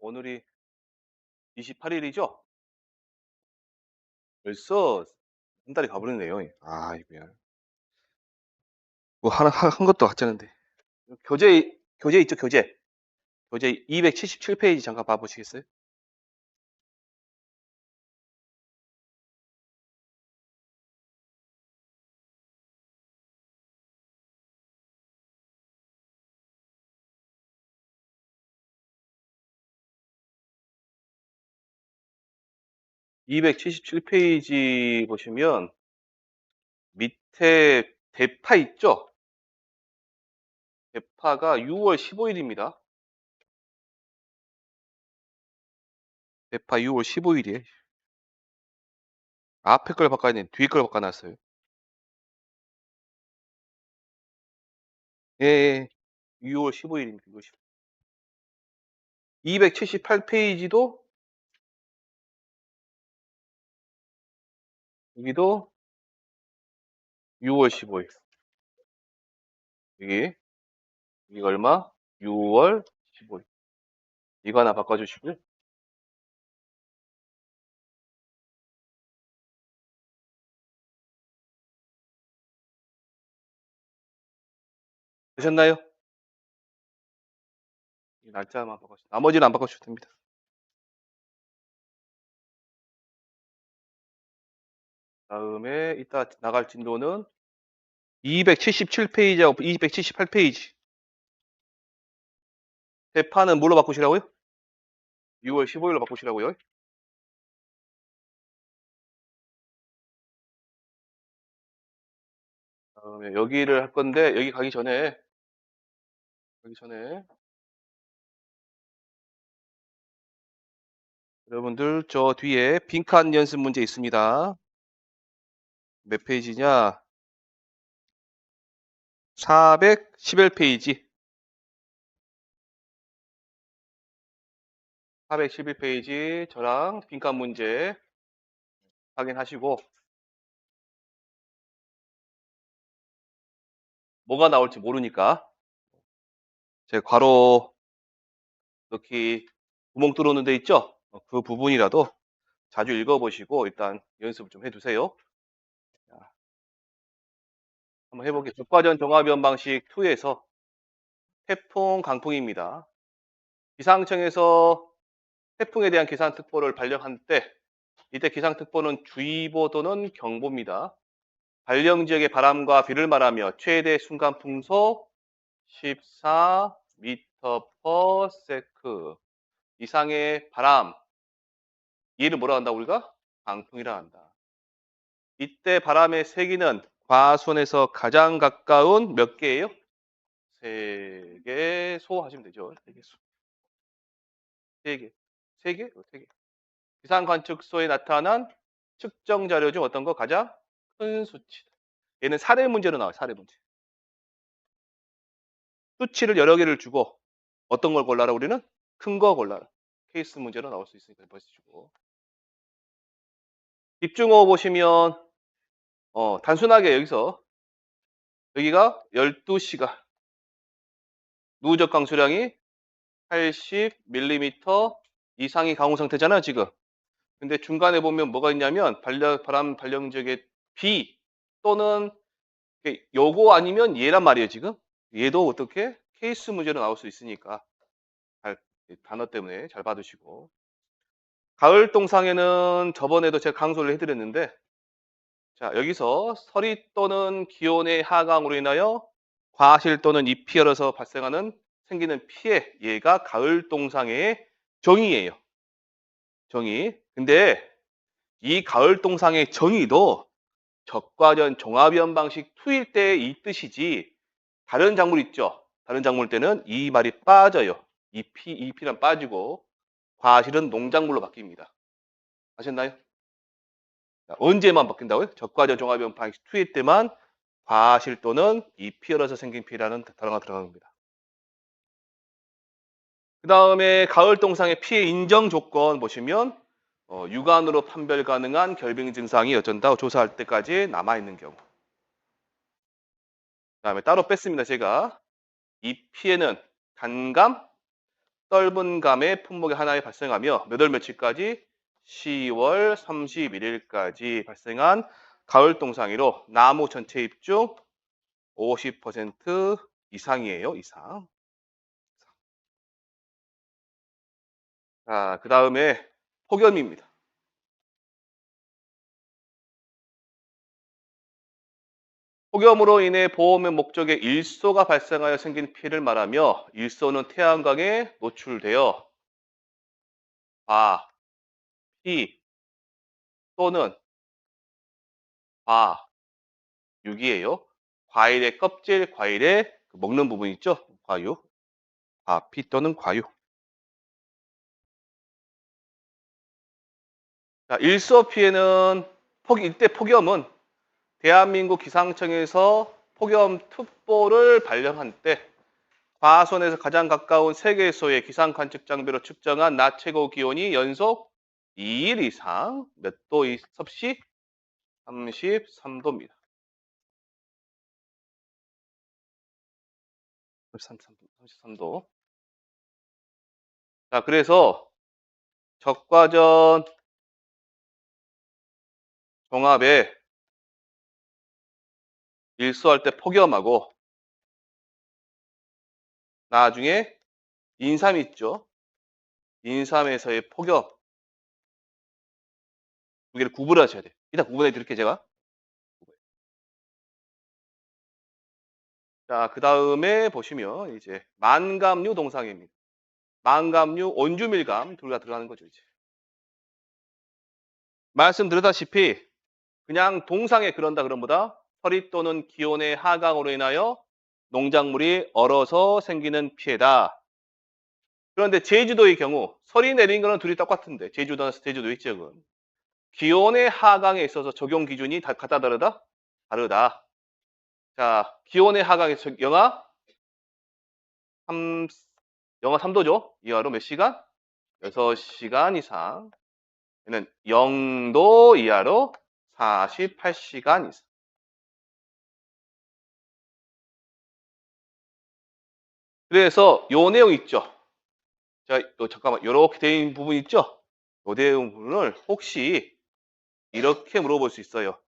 오늘이 28일이죠? 벌써 한 달이 가버렸네요. 아이고야. 뭐 한 것도 같지 않은데. 교재 있죠, 교재. 교재 277 페이지 잠깐 봐 보시겠어요? 277 페이지 보시면 밑에 대파 있죠? 대파가 6월 15일입니다. 대파 6월 15일이에요. 앞에 걸 바꿔야 되는데 뒤에 걸 바꿔놨어요. 예, 6월 15일입니다. 278 페이지도 여기도 6월 15일. 여기 이거 얼마? 6월 15일. 이거 하나 바꿔주시고요. 되셨나요? 이 날짜만 바꿔주세요. 나머지는 안 바꿔주셔도 됩니다. 다음에 이따 나갈 진도는 277 페이지하고 278 페이지. 대파는 뭘로 바꾸시라고요? 6월 15일로 바꾸시라고요. 다음에 여기를 할 건데 여기 가기 전에 여러분들 저 뒤에 빈칸 연습 문제 있습니다. 몇 페이지냐? 411페이지. 411페이지 저랑 빈칸 문제 확인하시고 뭐가 나올지 모르니까 제 괄호 넣기 구멍 뚫어놓은 데 있죠? 그 부분이라도 자주 읽어보시고 일단 연습을 좀 해두세요. 자, 한번 해볼게요. 적과전 종합이원 방식 2에서 태풍, 강풍입니다. 기상청에서 태풍에 대한 기상특보를 발령한 때 이때 기상특보는 주의보 또는 경보입니다. 발령 지역의 바람과 비를 말하며 최대 순간 풍속 14m/s 이상의 바람, 얘를 뭐라 한다 우리가? 강풍이라 한다. 이때 바람의 세기는 과수원에서 가장 가까운 몇 개예요? 3개소 하시면 되죠. 3개소. 3개. 3개? 3개. 기상 관측소에 나타난 측정 자료 중 어떤 거 가장 큰 수치. 얘는 사례 문제로 나와요. 사례 문제. 수치를 여러 개를 주고 어떤 걸 골라라 우리는? 큰 거 골라라. 케이스 문제로 나올 수 있으니까 벌써 주고. 집중호우 보시면 단순하게 여기가 12시가 누적 강수량이 80mm 이상이 강우 상태잖아요, 지금. 근데 중간에 보면 뭐가 있냐면 바람 발령 지역의 B 또는 요거 아니면 얘란 말이에요, 지금. 얘도 어떻게 케이스 문제로 나올 수 있으니까 단어 때문에 잘 받으시고. 가을 동상에는 저번에도 제가 강조를 해드렸는데 자, 여기서 서리 또는 기온의 하강으로 인하여 과실 또는 잎이 얼어서 생기는 피해, 얘가 가을 동상의 정의예요. 정의. 근데 이 가을 동상의 정의도 적과전 종합이원 방식 2일 때 이 뜻이지 다른 작물 있죠. 다른 작물 때는 이 말이 빠져요. 잎이란 빠지고 과실은 농작물로 바뀝니다. 아셨나요? 자, 언제만 바뀐다고요? 적과전 종합이원 방식 2일 때만 과실 또는 잎이 얼어서 생긴 피해라는 단어가 들어갑니다. 그 다음에 가을 동상의 피해 인정 조건 보시면 육안으로 판별 가능한 결빙 증상이 어쩐다 조사할 때까지 남아있는 경우. 그 다음에 따로 뺐습니다. 제가 이 피해는 간감 떫은 감의 품목이 하나에 발생하며 몇 월 며칠까지 10월 31일까지 발생한 가을 동상이로 나무 전체 잎 중 50% 이상이에요. 이상. 자, 그다음에 폭염입니다. 폭염으로 인해 보호면 목적에 일소가 발생하여 생긴 피해를 말하며 일소는 태양광에 노출되어 과, 피 또는 과, 육이에요. 과일의 껍질, 과일의 그 먹는 부분 있죠? 과육. 과, 피 또는 과육. 자, 일소 피해는 이때 폭염은 대한민국 기상청에서 폭염특보를 발령한 때 과수원에서 가장 가까운 세계소의 기상 관측 장비로 측정한 낮 최고 기온이 연속 2일 이상 몇 도 섭씨 33도입니다. 33도. 자, 그래서 적과전 종합에 일소할 때 폭염하고 나중에 인삼 있죠. 인삼에서의 폭염 두 개를 구분하셔야 돼요. 이따 구분해 드릴게요, 제가. 자, 그 다음에 보시면 이제 만감류 동상입니다. 만감류, 온주밀감 둘 다 들어가는 거죠, 이제. 말씀드렸다시피 그냥 동상에 그런다 그런보다 서리 또는 기온의 하강으로 인하여 농작물이 얼어서 생기는 피해다. 그런데 제주도의 경우 서리 내린 거는 둘이 똑같은데 제주도의 지역은 기온의 하강에 있어서 적용 기준이 다 같다 다르다? 다르다. 자, 기온의 하강에 영하 3, 영하 3도죠. 이하로 몇 시간? 6시간 이상. 얘는 0도 이하로 48시간 이상. 그래서 요 내용 있죠. 자, 잠깐만 요렇게 돼 있는 부분 있죠? 요 내용 부분을 혹시 이렇게 물어볼 수 있어요.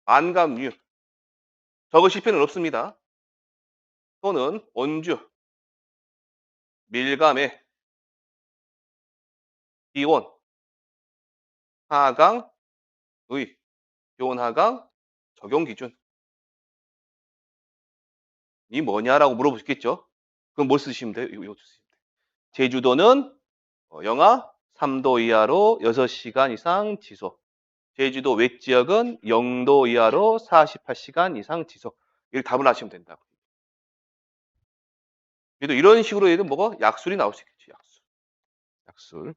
안감류 적으실 필요는 없습니다. 또는 온주 밀감의 기온 하강의 기온 하강 적용 기준이 뭐냐라고 물어보시겠죠? 그럼 뭘 쓰시면 돼요? 이거 쓰시면 돼요. 제주도는 영하 3도 이하로 6시간 이상 지속. 제주도 외 지역은 0도 이하로 48시간 이상 지속. 이렇게 답을 하시면 된다고. 그래도 이런 식으로 해도 뭐가 약술이 나올 수 있겠지. 약술. 약술.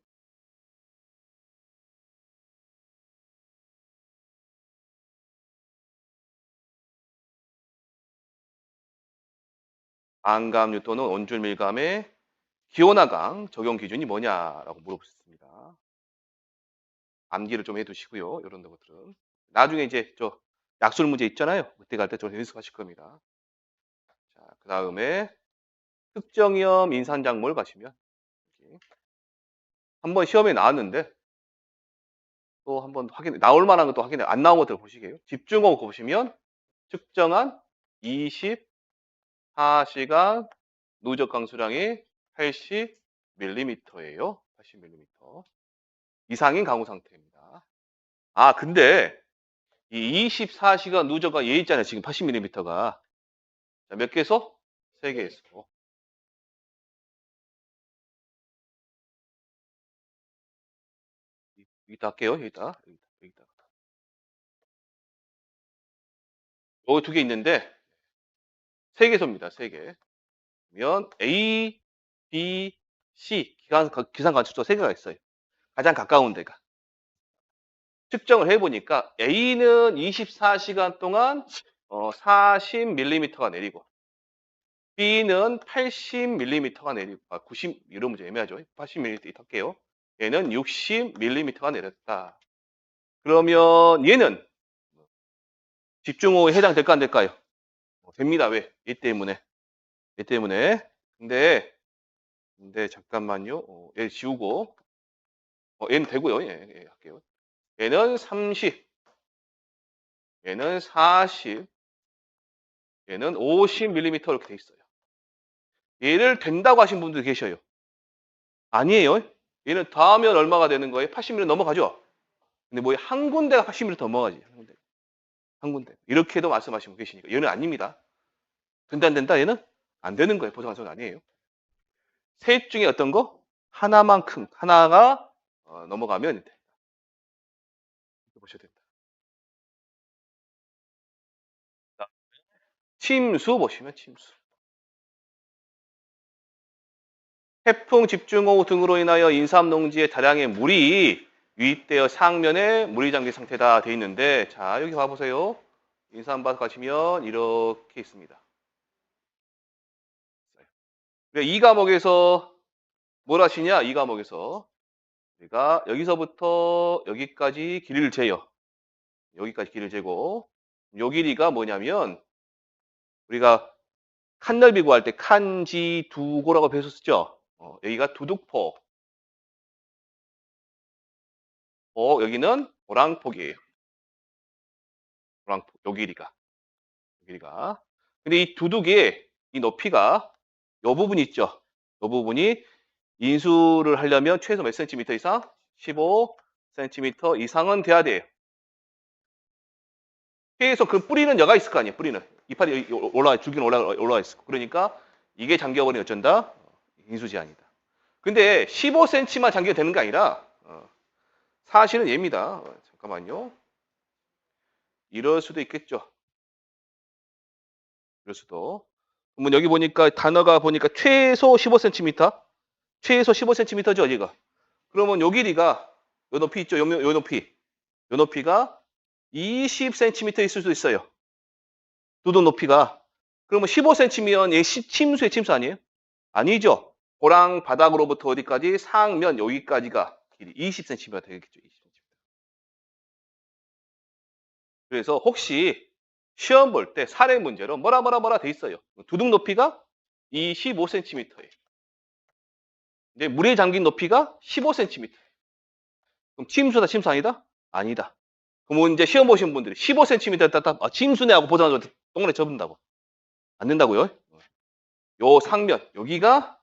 안감류 또는 온줄 밀감의 기온 하강 적용 기준이 뭐냐라고 물어보셨습니다. 암기를 좀 해두시고요. 이런 것들은 나중에 이제 저 약술 문제 있잖아요. 그때 갈 때 좀 연습하실 겁니다. 자, 그 다음에 특정염 인산작물 가시면 한번 시험에 나왔는데 또 한번 확인 나올 만한 것도 확인해 안 나온 것들 보시게요. 집중호우 보시면 측정한 24시간 누적 강수량이 80mm예요. 80mm 이상인 강우 상태입니다. 아, 근데 이 24시간 누적가 얘 있잖아요. 지금 80mm가 몇 개소? 3개소. 여기다 할게요. 여기다. 여기다. 여기 두 개 있는데 3개소입니다. 3개. 그러면 A, B, C 기상 관측소 3개가 있어요. 가장 가까운 데가. 측정을 해보니까 A는 24시간 동안 40mm가 내리고 B는 80mm가 내리고 90 이런 문제 애매하죠. 80mm 할게요. 얘는 60mm가 내렸다. 그러면 얘는 집중호우에 해당될까 안 될까요? 됩니다. 왜? 얘 때문에. 얘 때문에. 근데 근데 잠깐만요. 얘 지우고 얘는 되고요. 예, 할게요. 얘는 30, 얘는 40, 얘는 50mm 이렇게 돼 있어요. 얘를 된다고 하신 분도 계셔요. 아니에요. 얘는 닿으면 얼마가 되는 거예요? 80mm 넘어가죠. 근데 뭐 한 군데가 80mm 넘어가지. 한 군데. 한 군데. 이렇게도 말씀하시고 계시니까 얘는 아닙니다. 된다 안 된다 얘는 안 되는 거예요. 보정환수는 아니에요. 셋 중에 어떤 거? 하나만큼 하나가 넘어가면 된다. 이렇게 보셔야 된다. 자, 침수 보시면 침수. 태풍, 집중호우 등으로 인하여 인삼 농지에 다량의 물이 유입되어 상면에 물이 잠긴 상태다 돼 있는데 자 여기 봐보세요. 인삼밭 가시면 이렇게 있습니다. 이 과목에서 뭘 하시냐? 이 과목에서 우리가 여기서부터 여기까지 길이를 재요. 여기까지 길이를 재고 요 길이가 뭐냐면 우리가 칸넓이 구할 때 칸지 두고라고 배웠었죠. 여기가 두둑포. 여기는 오랑폭이에요. 오랑폭. 요 길이가. 요 길이가. 근데 이 두둑의 이 높이가 요 부분 있죠. 요 부분이 인수를 하려면 최소 몇 센티미터 이상? 15cm 이상은 돼야 돼요. 최소 그 뿌리는 여가 있을 거 아니에요. 뿌리는. 이파리 줄기는 올라가 있고. 그러니까 이게 잠겨버리면 어쩐다? 인수 제한이다. 근데 15cm만 잠겨 되는 게 아니라 사실은 얘입니다. 잠깐만요. 이럴 수도 있겠죠. 이럴 수도. 그러면 여기 보니까 단어가 보니까 최소 15cm. 최소 15cm죠, 여기가. 그러면 요 길이가 요 높이 있죠. 요 높이. 요 높이가 20cm 있을 수도 있어요. 두둑 높이가. 그러면 15cm면 얘 침수의 침수 아니에요? 아니죠. 고랑 바닥으로부터 어디까지? 상면 여기까지가 길이 20cm가 되겠죠. 20cm. 그래서 혹시 시험 볼 때 사례 문제로 뭐라 돼 있어요. 두둑 높이가 25cm예요. 이제 물에 잠긴 높이가 15cm. 그럼 침수다 침수 아니다? 아니다. 그럼 이제 시험 보신 분들이 15cm 딱 침수네 하고 보자마자 동그랗게 접는다고. 안 된다고요? 요 상면 여기가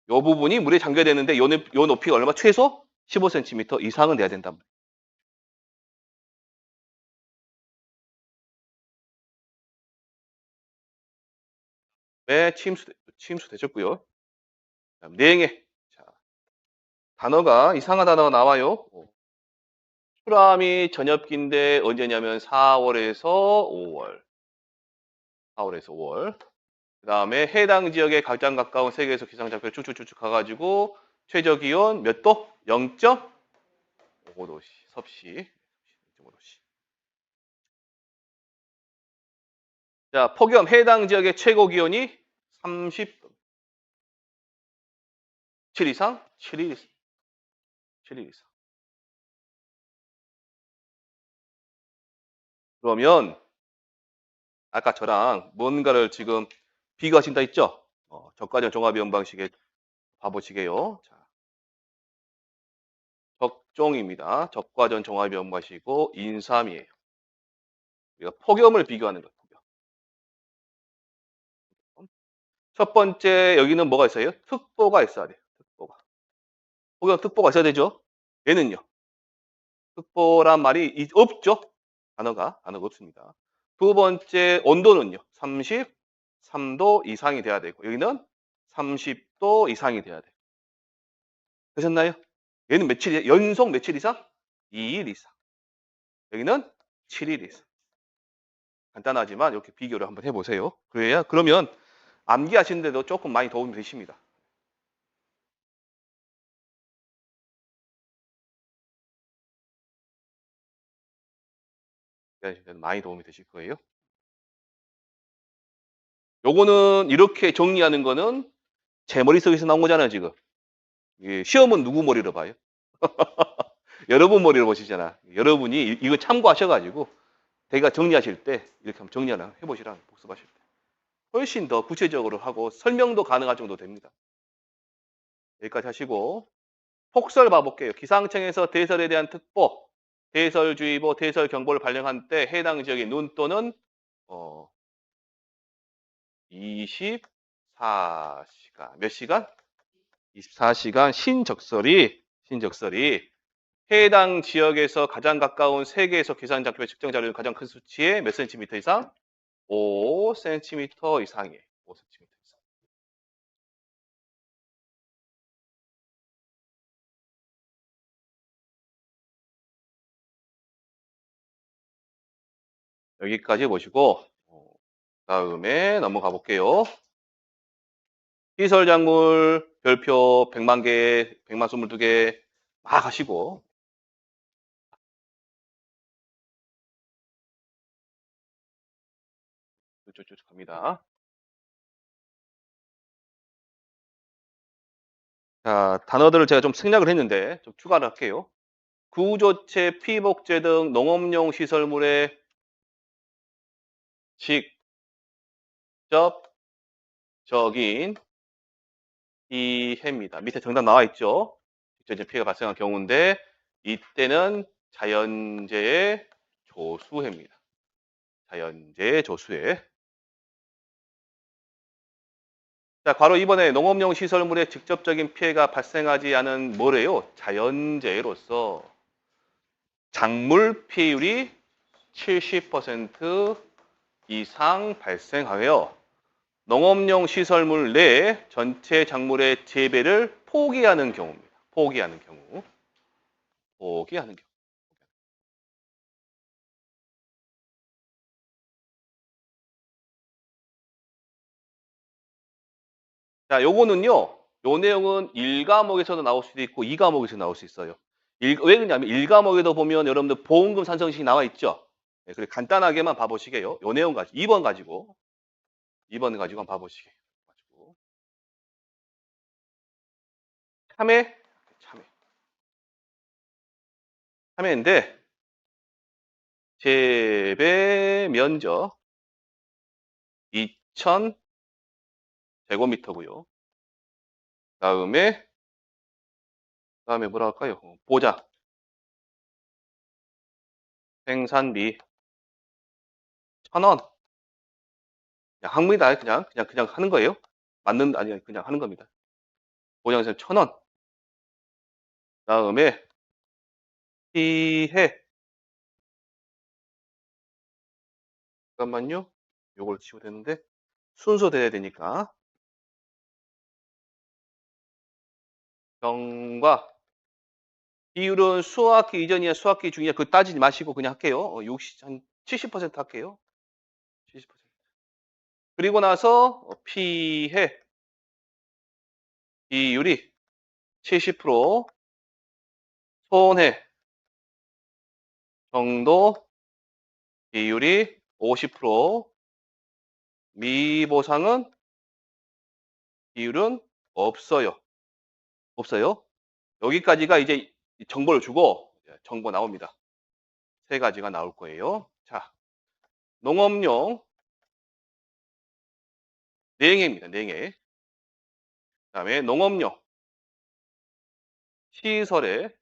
요 부분이 물에 잠겨야 되는데 요 높이가 얼마? 최소 15cm 이상은 돼야 된단 말이에요. 네, 침수 되셨고요. 다음 냉해. 자, 단어가 이상한 단어가 나와요. 출암이 전엽기인데 언제냐면 4월에서 5월. 4월에서 5월. 그다음에 해당 지역에 가장 가까운 세계에서 기상작표 쭉쭉쭉 가가지고 최저 기온 몇 도? 0.5도씨. 섭씨. 0.5도씨. 자, 폭염 해당 지역의 최고 기온이 30도. 7 이상? 7일 이상. 7일 이상. 그러면 아까 저랑 뭔가를 지금 비교하신다 했죠? 적과전 종합이용 방식에 봐보시게요. 자, 적종입니다. 적과전 종합이용 방식이고 인삼이에요. 우리가 폭염을 비교하는 거예요. 폭염. 첫 번째 여기는 뭐가 있어요? 특보가 있어야 돼요. 특보가. 폭염 특보가 있어야 되죠? 얘는요. 특보란 말이 없죠? 단어가 없습니다. 두 번째 온도는요. 33도 이상이 돼야 되고 여기는 30도 이상이 돼야 돼요. 되셨나요? 얘는 며칠 연속 며칠 이상? 2일 이상. 여기는 7일 이상. 간단하지만 이렇게 비교를 한번 해보세요. 그러면 암기하시는데도 조금 많이 도움이 되십니다. 많이 도움이 되실 거예요. 요거는 이렇게 정리하는 거는 제 머릿속에서 나온 거잖아요, 지금. 시험은 누구 머리로 봐요? 여러분 머리로 보시잖아. 여러분이 이거 참고하셔가지고 대가 정리하실 때 이렇게 한번 정리 하나 해보시라, 복습하실 때. 훨씬 더 구체적으로 하고 설명도 가능할 정도 됩니다. 여기까지 하시고 폭설 봐볼게요. 기상청에서 대설에 대한 특보, 대설주의보, 대설경보를 발령한 때 해당 지역의 눈 또는 24시간 몇 시간? 24시간 신적설이 해당 지역에서 가장 가까운 세계에서 계산 장표의 측정 자료는 가장 큰 수치의 몇 센티미터 이상? 5cm 이상이에요. 5cm 이상. 여기까지 보시고 다음에 넘어가 볼게요. 시설작물 별표 100만 개, 100만 22개 막 하시고 쭉쭉쭉 갑니다. 자, 단어들을 제가 좀 생략을 했는데 좀 추가를 할게요. 구조체, 피복제 등 농업용 시설물의 직접적인 피해입니다. 밑에 정답 나와 있죠. 직접적인 피해가 발생한 경우인데 이때는 자연재해 조수해입니다. 자연재해 조수해. 자, 바로 이번에 농업용 시설물에 직접적인 피해가 발생하지 않은 뭐래요? 자연재해로서 작물 피해율이 70% 이상 발생하여 농업용 시설물 내 전체 작물의 재배를 포기하는 경우입니다. 포기하는 경우. 자, 요거는요. 요 내용은 1과목에서도 나올 수도 있고 2과목에서 나올 수 있어요. 왜 그러냐면 1과목에도 보면 여러분들 보험금 산정식이 나와 있죠. 네, 그래 간단하게만 봐보시게요. 요 내용 가지고 2번 가지고 한번 봐보시게. 가지고 참외 참외인데 재배 면적 2,000 제곱미터고요. 다음에 뭐라 할까요? 보장 생산비 1,000원. 그냥 합니다. 그냥 하는 거예요. 아니 그냥 하는 겁니다. 보장세 1,000원. 다음에 피해 잠깐만요. 요걸 치워야 되는데 순서 돼야 되니까 경과 비율은 수학기 이전이냐 수학기 중이냐 그거 따지지 마시고 그냥 할게요. 70% 할게요. 70%. 그리고 나서 피해 비율이 70% 손해 정도 비율이 50% 미보상은 비율은 없어요. 없어요. 여기까지가 이제 정보를 주고 정보 나옵니다. 세 가지가 나올 거예요. 자, 농업용 냉해입니다. 냉해. 그다음에 농업용 시설에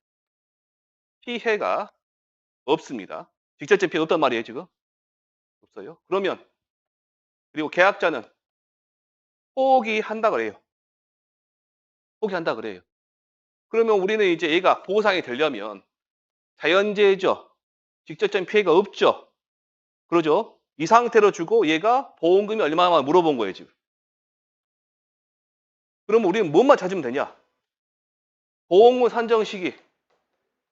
피해가 없습니다. 직접적인 피해 없단 말이에요, 지금. 없어요. 그러면 그리고 계약자는 포기한다 그래요. 포기한다 그래요. 그러면 우리는 이제 얘가 보상이 되려면 자연재해죠. 직접적인 피해가 없죠. 그러죠. 이 상태로 주고 얘가 보험금이 얼마나 물어본 거예요, 지금. 그러면 우리는 뭐만 찾으면 되냐? 보험금 산정 시기,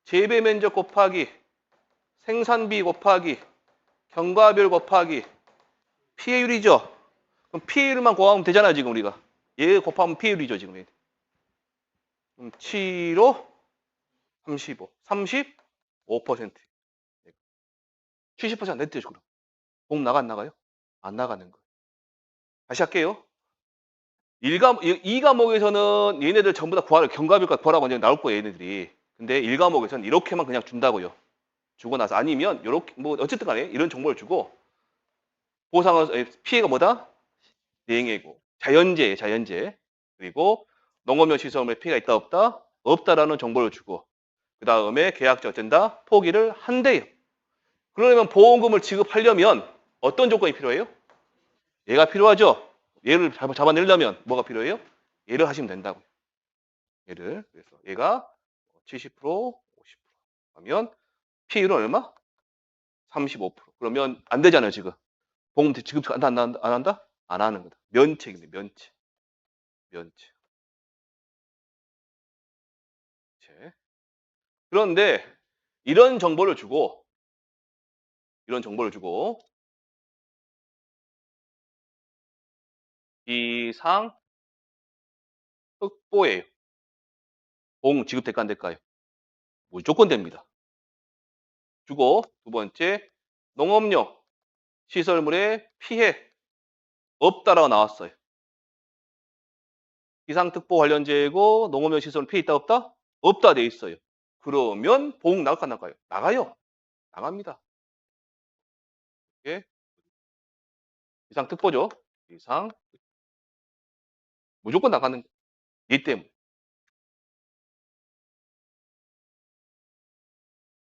재배 면적 곱하기, 생산비 곱하기, 경과별 곱하기, 피해율이죠. 그럼 피해율만 곱하면 되잖아요, 지금 우리가. 얘 곱하면 피해율이죠, 지금. 7호 35, 35%. 70% 안 됐죠, 그럼. 보험 안 나가요? 안 나가는 거예요. 다시 할게요. 2과목에서는 얘네들 전부 다 경과별과 구하라고 먼저 나올 거예요, 얘네들이. 근데 1과목에서는 이렇게만 그냥 준다고요. 주고 나서 아니면 이렇게 뭐 어쨌든 간에 이런 정보를 주고 피해가 뭐다? 냉해고 자연재해 그리고 농업용 시설물에 피해가 있다 없다? 없다라는 정보를 주고 그 다음에 계약자가 된다? 포기를 한대요. 그러려면 보험금을 지급하려면 어떤 조건이 필요해요? 얘가 필요하죠? 얘를 잡아내려면 뭐가 필요해요? 얘를 하시면 된다고요. 얘를. 그래서 얘가 70%, 50% 하면 피해율은 얼마? 35%. 그러면 안 되잖아요, 지금. 보험 지급 안 한다? 안 한다? 안 하는 거다. 면책인데, 면책. 면책. 그런데 이런 정보를 주고 이상 흑보예요. 보험 지급 될까 안 될까요? 무조건 됩니다. 주고 두 번째 농업용 시설물에 피해 없다라고 나왔어요. 기상특보 관련제고 농업용 시설물 피해 있다 없다? 없다 돼 있어요. 그러면 보험 나갈까 안 나갈까요? 나가요. 나갑니다. 이게 기상특보죠. 기상 무조건 나가는 이 때문에.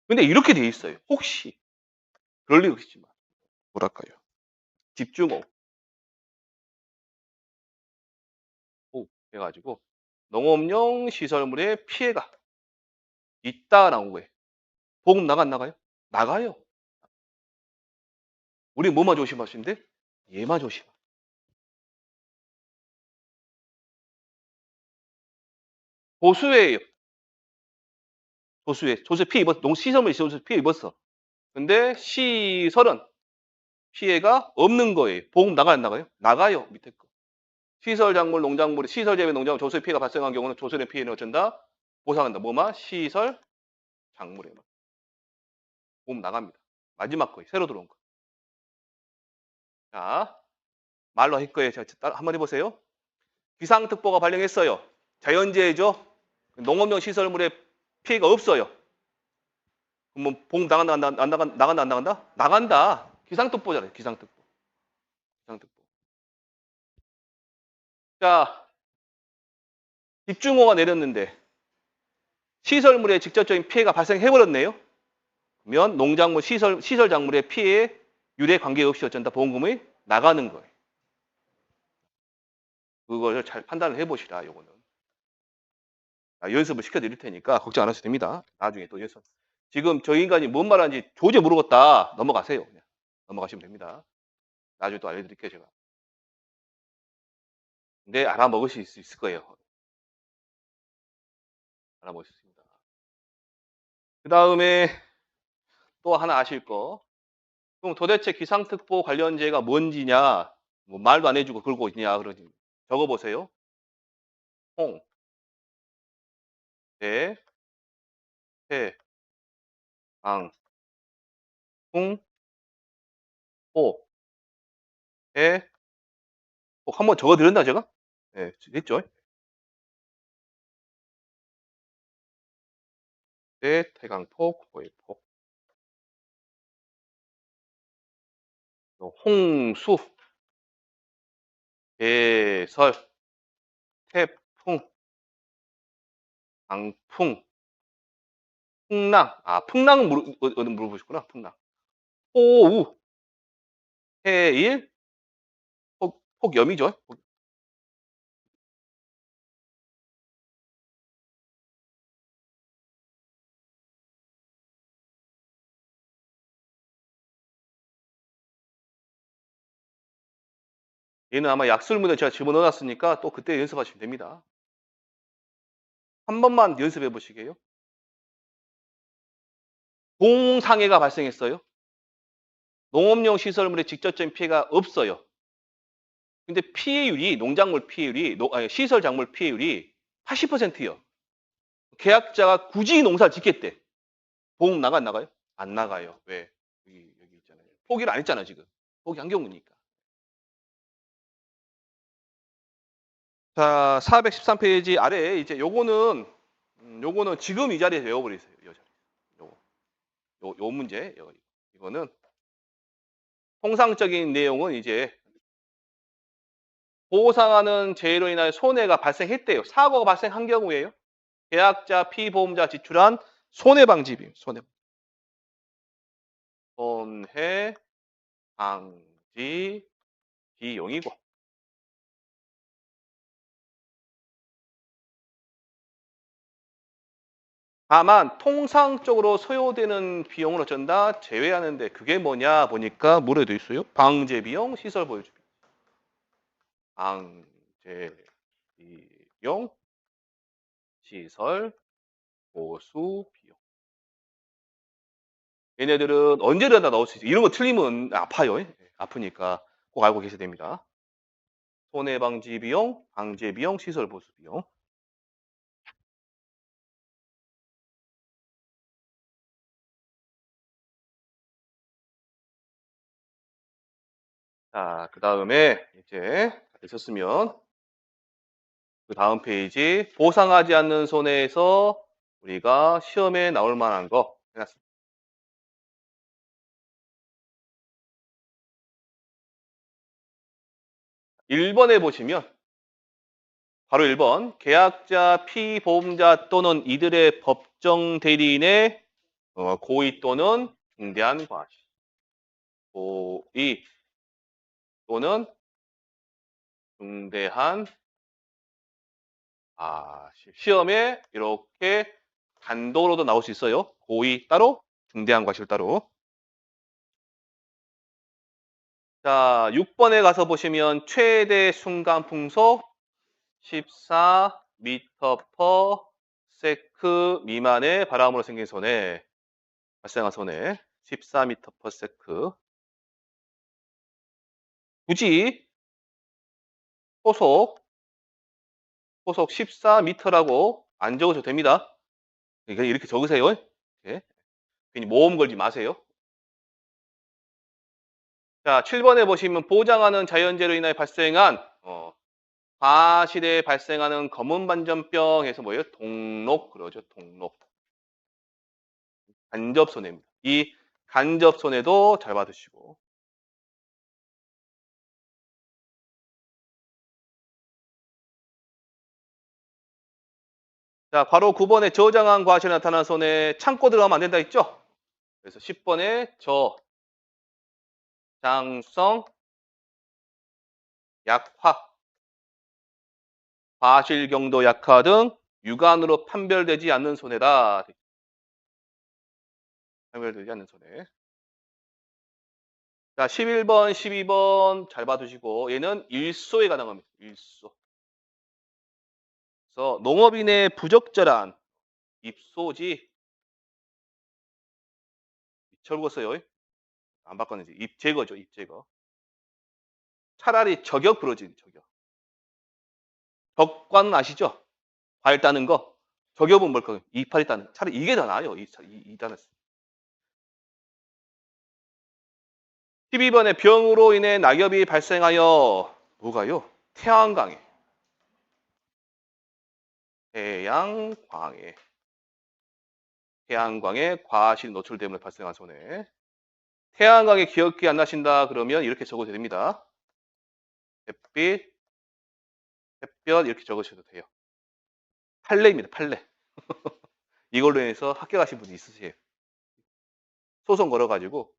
근데 이렇게 돼 있어요. 혹시 그럴 리가 있지만 뭐랄까요? 집중호우 해가지고 농업용 시설물에 피해가 있다 나온 거예요. 보험 나가 안 나가요? 나가요. 우리 뭐만 조심하시는데 얘만 조심. 보수예요. 보수에 피해 입었. 농시설물 시설물 피해 입었어. 근데 시설은 피해가 없는 거예요. 보험 나가 안 나가요? 나가요. 밑에 거. 시설 작물 농작물이 시설 제외 농작물 조수의 피해가 발생한 경우는 조설의 피해는 어쩐다? 보상한다. 뭐만? 시설 작물에만. 보험 나갑니다. 마지막 거예요. 새로 들어온 거. 자, 말로 할 거예요. 자, 한번 해보세요. 기상특보가 발령했어요. 자연재해죠. 농업용 시설물에 피해가 없어요. 그럼 뭐 보험 나간다 안 나간다? 나간다. 기상특보잖아요. 기상특보. 기상특보. 자, 집중호우가 내렸는데 시설물에 직접적인 피해가 발생해버렸네요. 그러면 농작물 시설 작물의 피해 유래 관계없이 어쩐다 보험금이 나가는 거예요. 그걸 잘 판단을 해보시라. 요거는 연습을 시켜드릴 테니까 걱정 안 하셔도 됩니다. 나중에 또 연습. 지금 저 인간이 뭔 말하는지 도저히 모르겠다. 넘어가세요. 그냥. 넘어가시면 됩니다. 나중에 또 알려드릴게요, 제가. 근데 알아먹을 수 있을 거예요. 알아먹을 수 있습니다. 그 다음에 또 하나 아실 거. 그럼 도대체 기상특보 관련제가 뭔지냐? 뭐 말도 안 해주고 그러고 있냐? 그러지. 적어보세요. 홍, 대, 해, 강, 풍, 호, 해, 꼭 한번 적어드렸나 제가? 네, 했죠. 대, 태강폭, 호해폭, 홍수, 대설, 태풍, 강풍, 풍랑. 아, 풍랑은 물어보셨구나. 풍랑. 호우, 해일, 폭염이죠. 얘는 아마 약술문에 제가 집어넣어놨으니까 또 그때 연습하시면 됩니다. 한 번만 연습해 보시게요. 공상해가 발생했어요. 농업용 시설물에 직접적인 피해가 없어요. 근데 피해율이 농작물 피해율이 시설 작물 피해율이 80%요. 계약자가 굳이 농사를 짓겠대. 보험 나가 안 나가요? 안 나가요. 왜? 여기 있잖아요. 포기를 안 했잖아 지금. 포기한 경우니까. 자, 413페이지 아래에 이제 요거는 지금 이 자리에서 외워버리세요. 이 자리. 요 문제. 이거는 통상적인 내용은 이제 보상하는 재해로 인하여 손해가 발생했대요. 사고가 발생한 경우에요. 계약자, 피보험자 지출한 손해방지 비용. 손해방지 비용이고. 다만 통상적으로 소요되는 비용을 어쩐다 제외하는데 그게 뭐냐 보니까 뭐래 돼 있어요? 방제 비용, 시설 보유비. 방제 비용, 시설 보수 비용. 얘네들은 언제든 다 넣을 수 있어요. 이런 거 틀리면 아파요. 아프니까 꼭 알고 계셔야 됩니다. 손해방지 비용, 방제 비용, 시설 보수 비용. 자, 그 다음에 이제 다 되셨으면 그 다음 페이지 보상하지 않는 손해에서 우리가 시험에 나올 만한 거 해놨습니다. 1번에 보시면 바로 1번 계약자, 피보험자 또는 이들의 법정 대리인의 고의 또는 중대한 과실. 고의 또는 중대한 과실. 시험에 이렇게 단독으로도 나올 수 있어요. 고의 따로, 중대한 과실 따로. 자, 6번에 가서 보시면 최대 순간 풍속 14m/s 미만의 바람으로 생긴 손해, 발생한 손해 14m/s. 굳이 소속 14m라고 안 적으셔도 됩니다. 그냥 이렇게 적으세요. 예. 괜히 모험 걸지 마세요. 자, 7번에 보시면 보장하는 자연재해로 인하여 발생한 과실에 발생하는 검은 반전병에서 뭐예요? 동록 그러죠. 동록. 간접 손해입니다. 이 간접 손해도 잘 받으시고. 자, 바로 9번에 저장한 과실에 나타난 손해 창고 들어가면 안 된다 했죠? 그래서 10번에 저장성 약화, 과실 경도 약화 등 유관으로 판별되지 않는 손해다. 판별되지 않는 손해. 자, 11번, 12번 잘 봐두시고 얘는 일소에 관한 겁니다. 일소. 그래서 농업인의 부적절한 입소지 철거써요. 안 바꿨는지 입 제거죠. 입 제거. 차라리 저격 부러진 저격. 덕과는 아시죠? 과일 따는 거. 저격은 뭘까요? 이파리 따는. 차라리 이게 더 나아요. 이 단어. 12번에 병으로 인해 낙엽이 발생하여 뭐가요? 태양광해. 태양광해. 태양광에 과실 노출됨으로 발생한 손해. 태양광에 기억이 안 나신다 그러면 이렇게 적어도 됩니다. 햇빛, 햇볕 이렇게 적으셔도 돼요. 판례입니다. 판례. 이걸로 인해서 합격하신 분이 있으세요. 소송 걸어가지고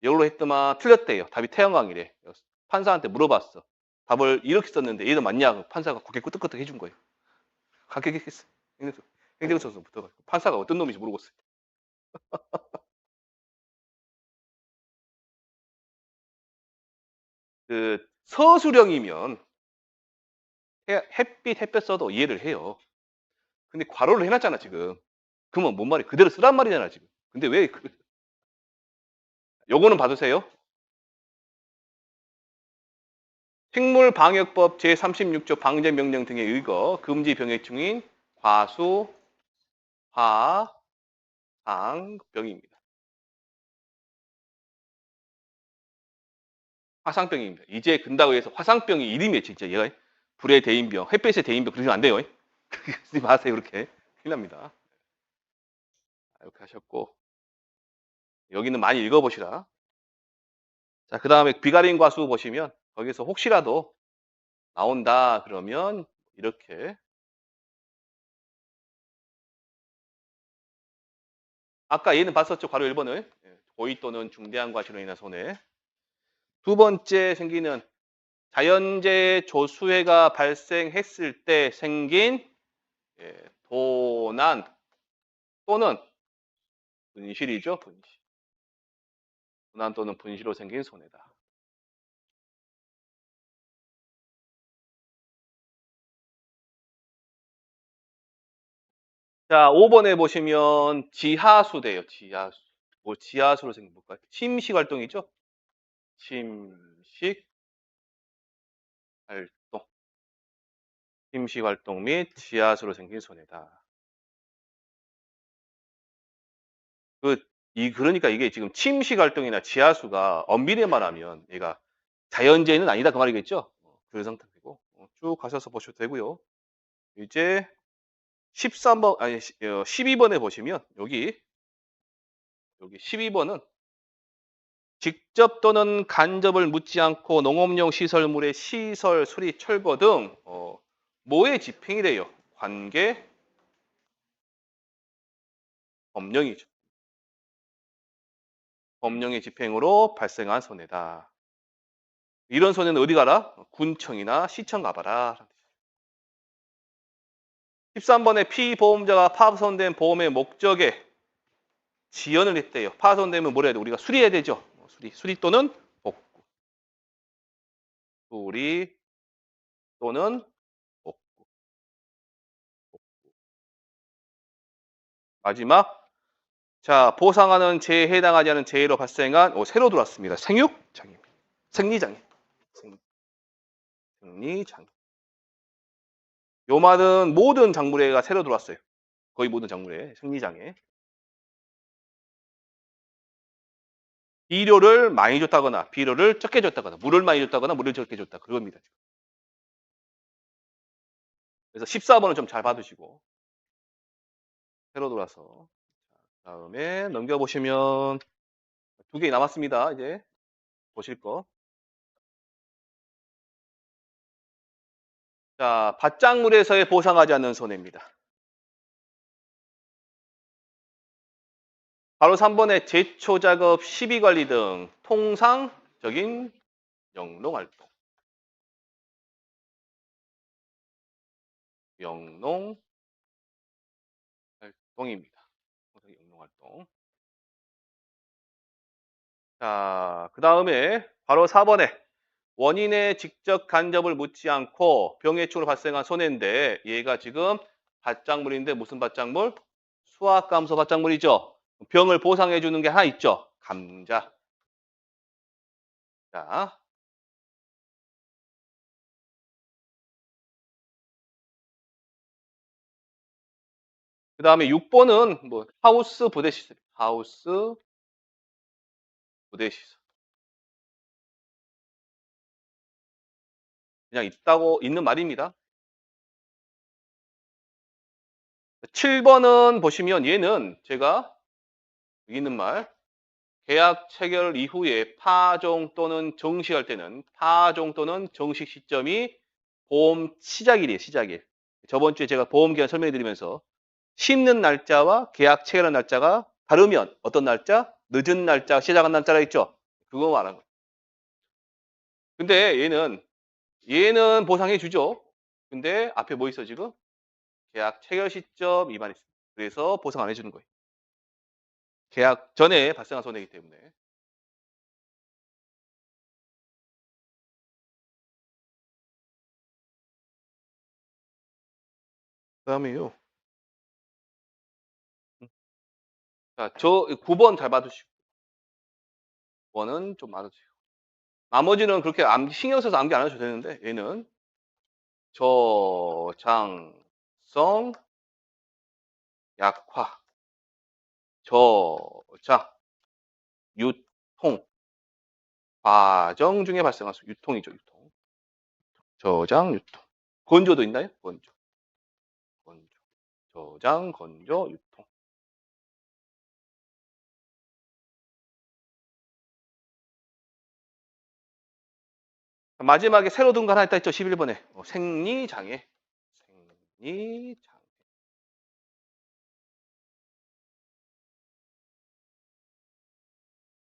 이걸로 했더만 틀렸대요. 답이 태양광이래. 판사한테 물어봤어. 답을 이렇게 썼는데 얘도 맞냐? 판사가 고개 끄덕끄덕 해준 거예요. 합격했겠어. 행정소송 붙어가지고 판사가 어떤 놈인지 모르겠어요. 그 서술형이면 햇빛, 햇볕 써도 이해를 해요. 근데 괄호를 해놨잖아 지금. 그러면 뭔 말이 그대로 쓰란 말이잖아 지금. 근데 왜 요거는 받으세요. 식물방역법 제36조 방제명령 등에 의거 금지 병해 중인 과수, 화, 상, 병입니다. 화상병입니다. 이제 근다고 해서 화상병이 이름이에요 진짜 얘가. 불의 대인병, 햇빛의 대인병 그러시면 안 돼요. 그러지 마세요 그렇게. 큰일 납니다. 이렇게 하셨고 여기는 많이 읽어보시라. 자, 그 다음에 비가림 과수 보시면 거기서 혹시라도 나온다 그러면 이렇게 아까 얘는 봤었죠. 괄호 1번을. 고의 또는 중대한 과실로 인한 손해. 두 번째 생기는 자연재해 조수해가 발생했을 때 생긴 도난 또는 분실이죠. 분실. 도난 또는 분실로 생긴 손해다. 자, 5번에 보시면 지하수대요. 지하수. 뭐 지하수로 생긴 뭘까요? 침식 활동이죠. 침식 활동. 침식 활동 및 지하수로 생긴 손해다. 그러니까 이게 지금 침식 활동이나 지하수가 엄밀히 말하면 얘가 자연재해는 아니다 그 말이겠죠. 그 상태고 쭉 가셔서 보셔도 되고요. 이제 13번 아니 12번에 보시면 여기 12번은 직접 또는 간접을 묻지 않고 농업용 시설물의 시설, 수리, 철거 등 뭐의 집행이래요? 관계 법령이죠. 법령의 집행으로 발생한 손해다. 이런 손해는 어디 가라? 군청이나 시청 가봐라. 13번에 피보험자가 파손된 보험의 목적에 지연을 했대요. 파손되면 뭐라 해야 돼? 우리가 수리해야 되죠. 수리 또는 복구. 수리 또는 복구. 마지막 자 보상하는 재해에 해당하지 않은 재해로 발생한 새로 들어왔습니다. 생육장애, 생리장애, 생리장애. 요 말은 모든 작물에가 새로 들어왔어요. 거의 모든 작물에 생리장애. 비료를 많이 줬다거나 비료를 적게 줬다거나 물을 많이 줬다거나 물을 적게 줬다 그겁니다. 그래서 14번은 좀 잘 받으시고 새로 돌아서 다음에 넘겨보시면 두 개 남았습니다. 이제 보실 거. 자, 밭작물에서의 보상하지 않는 손해입니다. 바로 3번에 제초작업, 시비관리 등 통상적인 영농활동. 영농활동입니다. 통상적인 영농활동. 자, 그 다음에 바로 4번에 원인의 직접 간접을 묻지 않고 병해충으로 발생한 손해인데 얘가 지금 밭작물인데 무슨 밭작물? 수확감소 밭작물이죠. 병을 보상해 주는 게 하나 있죠. 감자. 자, 그 다음에 6번은 뭐 하우스 부대 시설. 하우스 부대 시설. 그냥 있다고 있는 말입니다. 7번은 보시면 얘는 제가 여기 있는 말 계약 체결 이후에 파종 또는 정식할 때는 파종 또는 정식 시점이 보험 시작일이에요. 시작일. 저번 주에 제가 보험 기간 설명해 드리면서 심는 날짜와 계약 체결한 날짜가 다르면 어떤 날짜? 늦은 날짜, 시작한 날짜가 있죠. 그거 말하는 거예요. 근데 얘는 보상해 주죠. 근데 앞에 뭐 있어 지금? 계약 체결 시점 위반 있습니다. 그래서 보상 안 해주는 거예요. 계약 전에 발생한 손해이기 때문에. 그다음에요. 자, 저 9번 잘 받으시고 9번은 좀 맞으세요. 나머지는 그렇게 신경 써서 암기 안 하셔도 되는데 얘는 저장성 약화, 저장, 유통 과정 중에 발생할 수 유통이죠, 유통. 저장, 유통. 건조도 있나요? 건조. 건조. 저장, 건조, 유통. 마지막에 새로 든 거 하나 있다 했죠? 11번에. 생리장애. 생리장애.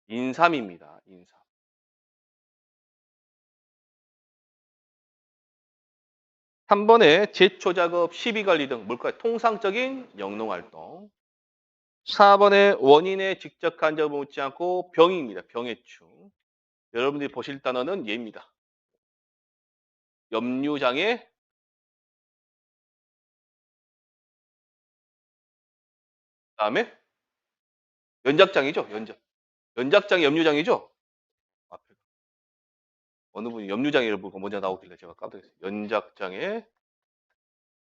인삼입니다. 인삼. 3번에 제초 작업, 시비 관리 등 뭘까요? 통상적인 영농 활동. 4번에 원인에 직접 간접을 묻지 않고 병입니다. 병해충. 여러분들이 보실 단어는 얘입니다. 염류장애, 그다음에 연작장애죠. 연작장애, 염류장애죠. 앞에 어느 분이 염류장애를 보고 먼저 나오길래 제가 깜짝 놀랐어요. 연작장애,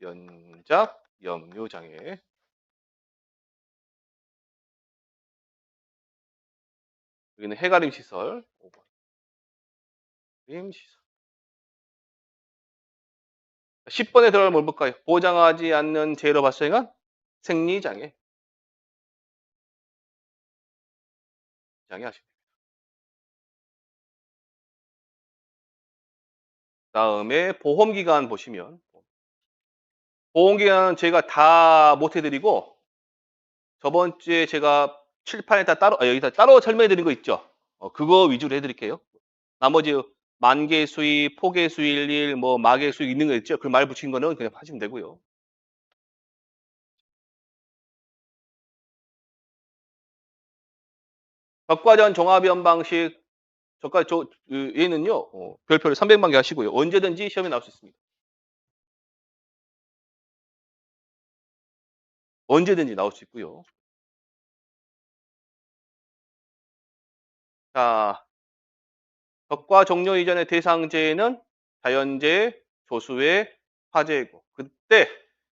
염류장애. 여기는 해가림 시설. 5번. 해가림 시설. 10번에 들어갈 뭘 볼까요? 보장하지 않는 재해로 발생한 생리장애. 장애 하시면 됩니다. 다음에 보험기간 보시면 보험기간은 제가 다 못 해드리고 저번 주에 제가 칠판에다 따로 여기다 따로 설명해 드린 거 있죠? 그거 위주로 해드릴게요. 나머지 만개 수익, 포개 수익일, 뭐 마개 수익 있는 거 있죠? 그 말 붙인 거는 그냥 하시면 되고요. 적과전 종합위험 방식 얘는요 별표를 300만 개 하시고요. 언제든지 시험에 나올 수 있습니다. 언제든지 나올 수 있고요. 자, 적과 종료 이전의 대상재해는 자연재해, 조수해, 화재고. 그때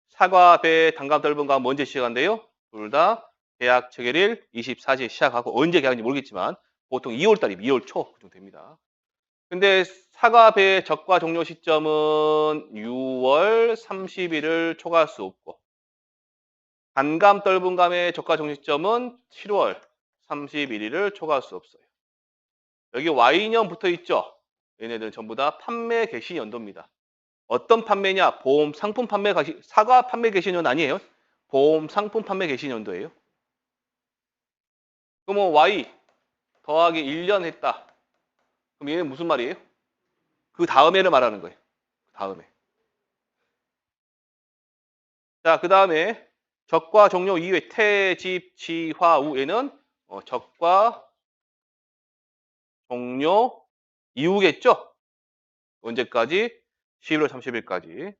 사과, 배, 단감, 떫은가 언제 시작한대요? 둘 다 계약 체결일 24시에 시작하고 언제 계약인지 모르겠지만 보통 2월 달이면 2월 초 그 정도 됩니다. 근데 사과, 배 적과 종료 시점은 6월 30일을 초과할 수 없고 단감, 떫은감의 적과 종료 시점은 7월 31일을 초과할 수 없어요. 여기 Y년 붙어 있죠? 얘네들은 전부 다 판매 개시 연도입니다. 어떤 판매냐? 보험 상품 판매 개시, 사과 판매 개시 연도 아니에요. 보험 상품 판매 개시 연도예요. 그럼 Y 더하기 1년 했다. 그럼 얘는 무슨 말이에요? 그 다음에를 말하는 거예요. 그 다음에. 자, 그 다음에 적과 종료 이후에 태집, 지화, 우에는 적과 종료 이후겠죠? 언제까지? 11월 30일까지.